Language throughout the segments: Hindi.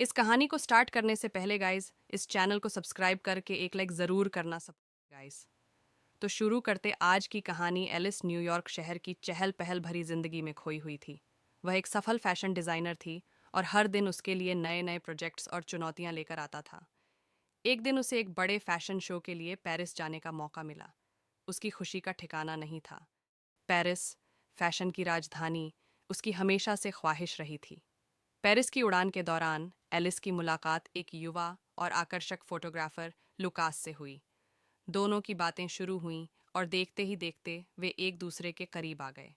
इस कहानी को स्टार्ट करने से पहले गाइस इस चैनल को सब्सक्राइब करके एक लाइक ज़रूर करना सब गाइस। तो शुरू करते आज की कहानी। एलिस न्यूयॉर्क शहर की चहल पहल भरी जिंदगी में खोई हुई थी। वह एक सफल फैशन डिज़ाइनर थी और हर दिन उसके लिए नए नए प्रोजेक्ट्स और चुनौतियां लेकर आता था। एक दिन उसे एक बड़े फैशन शो के लिए पेरिस जाने का मौका मिला। उसकी खुशी का ठिकाना नहीं था। पेरिस, फैशन की राजधानी, उसकी हमेशा से ख्वाहिश रही थी। पेरिस की उड़ान के दौरान एलिस की मुलाकात एक युवा और आकर्षक फोटोग्राफर लुकास से हुई। दोनों की बातें शुरू हुईं और देखते ही देखते वे एक दूसरे के करीब आ गए।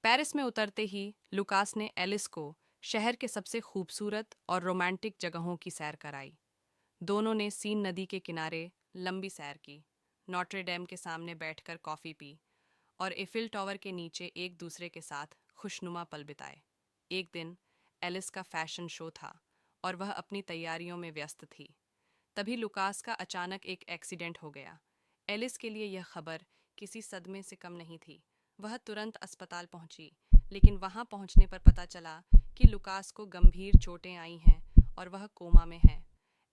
पेरिस में उतरते ही लुकास ने एलिस को शहर के सबसे खूबसूरत और रोमांटिक जगहों की सैर कराई। दोनों ने सीन नदी के किनारे लंबी सैर की, नॉट्रे डेम के सामने बैठकर कॉफ़ी पी और एफिल टावर के नीचे एक दूसरे के साथ खुशनुमा पल बिताए। एक दिन एलिस का फैशन शो था और वह अपनी तैयारियों में व्यस्त थी। तभी लुकास का अचानक एक एक्सीडेंट हो गया। एलिस के लिए यह खबर किसी सदमे से कम नहीं थी। वह तुरंत अस्पताल पहुंची, लेकिन वहां पहुंचने पर पता चला कि लुकास को गंभीर चोटें आई हैं और वह कोमा में है।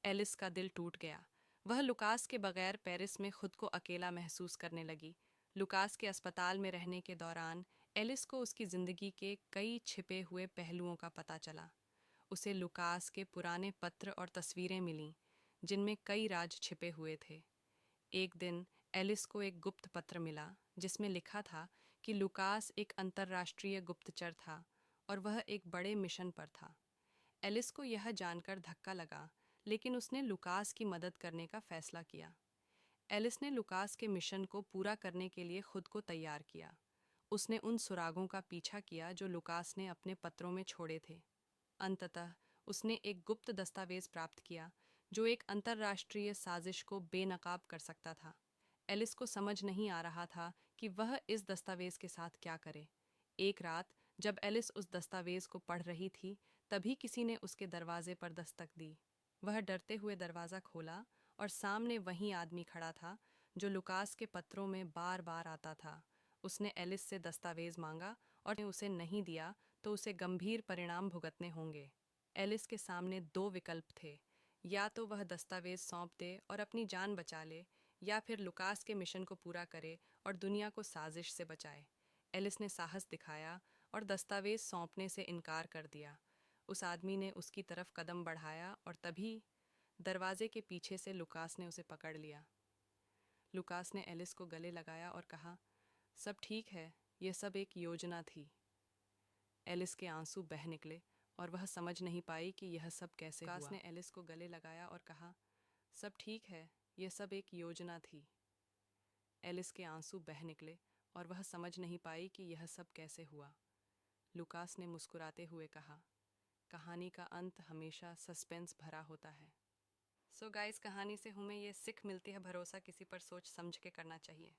एलिस का दिल टूट गया। वह लुकास के बगैर पेरिस में खुद को अकेला महसूस करने लगी। लुकास के अस्पताल में रहने के दौरान एलिस को उसकी जिंदगी के कई छिपे हुए पहलुओं का पता चला। उसे लुकास के पुराने पत्र और तस्वीरें मिलीं, जिनमें कई राज छिपे हुए थे। एक दिन एलिस को एक गुप्त पत्र मिला, जिसमें लिखा था कि लुकास एक अंतर्राष्ट्रीय गुप्तचर था और वह एक बड़े मिशन पर था। एलिस को यह जानकर धक्का लगा, लेकिन उसने लुकास की मदद करने का फैसला किया। एलिस ने लुकास के मिशन को पूरा करने के लिए खुद को तैयार किया। उसने उन सुरागों का पीछा किया जो लुकास ने अपने पत्रों में छोड़े थे। अंततः उसने एक गुप्त दस्तावेज प्राप्त किया जो एक अंतर्राष्ट्रीय साजिश को बेनकाब कर सकता था। एलिस को समझ नहीं आ रहा था कि वह इस दस्तावेज के साथ क्या करे। एक रात जब एलिस उस दस्तावेज को पढ़ रही थी, तभी किसी ने उसके दरवाजे पर दस्तक दी। वह डरते हुए दरवाज़ा खोला और सामने वही आदमी खड़ा था जो लुकास के पत्रों में बार बार आता था। उसने एलिस से दस्तावेज मांगा और उसे नहीं दिया तो उसे गंभीर परिणाम भुगतने होंगे। एलिस के सामने दो विकल्प थे, या तो वह दस्तावेज सौंप दे और अपनी जान बचा ले, या फिर लुकास के मिशन को पूरा करे और दुनिया को साजिश से बचाए। एलिस ने साहस दिखाया और दस्तावेज सौंपने से इनकार कर दिया। उस आदमी ने उसकी तरफ कदम बढ़ाया और तभी दरवाजे के पीछे से लुकास ने उसे पकड़ लिया। लुकास ने एलिस को गले लगाया और कहा, सब ठीक है, यह सब एक योजना थी। एलिस के आंसू बह निकले और वह समझ नहीं पाई कि यह सब कैसे हुआ। लुकास ने एलिस को गले लगाया और कहा, सब ठीक है, यह सब एक योजना थी। एलिस के आंसू बह निकले और वह समझ नहीं पाई कि यह सब कैसे हुआ। लुकास ने मुस्कुराते हुए कहा, कहानी का अंत हमेशा सस्पेंस भरा होता है। सो गाइस, कहानी से हमें ये सीख मिलती है, भरोसा किसी पर सोच समझ के करना चाहिए।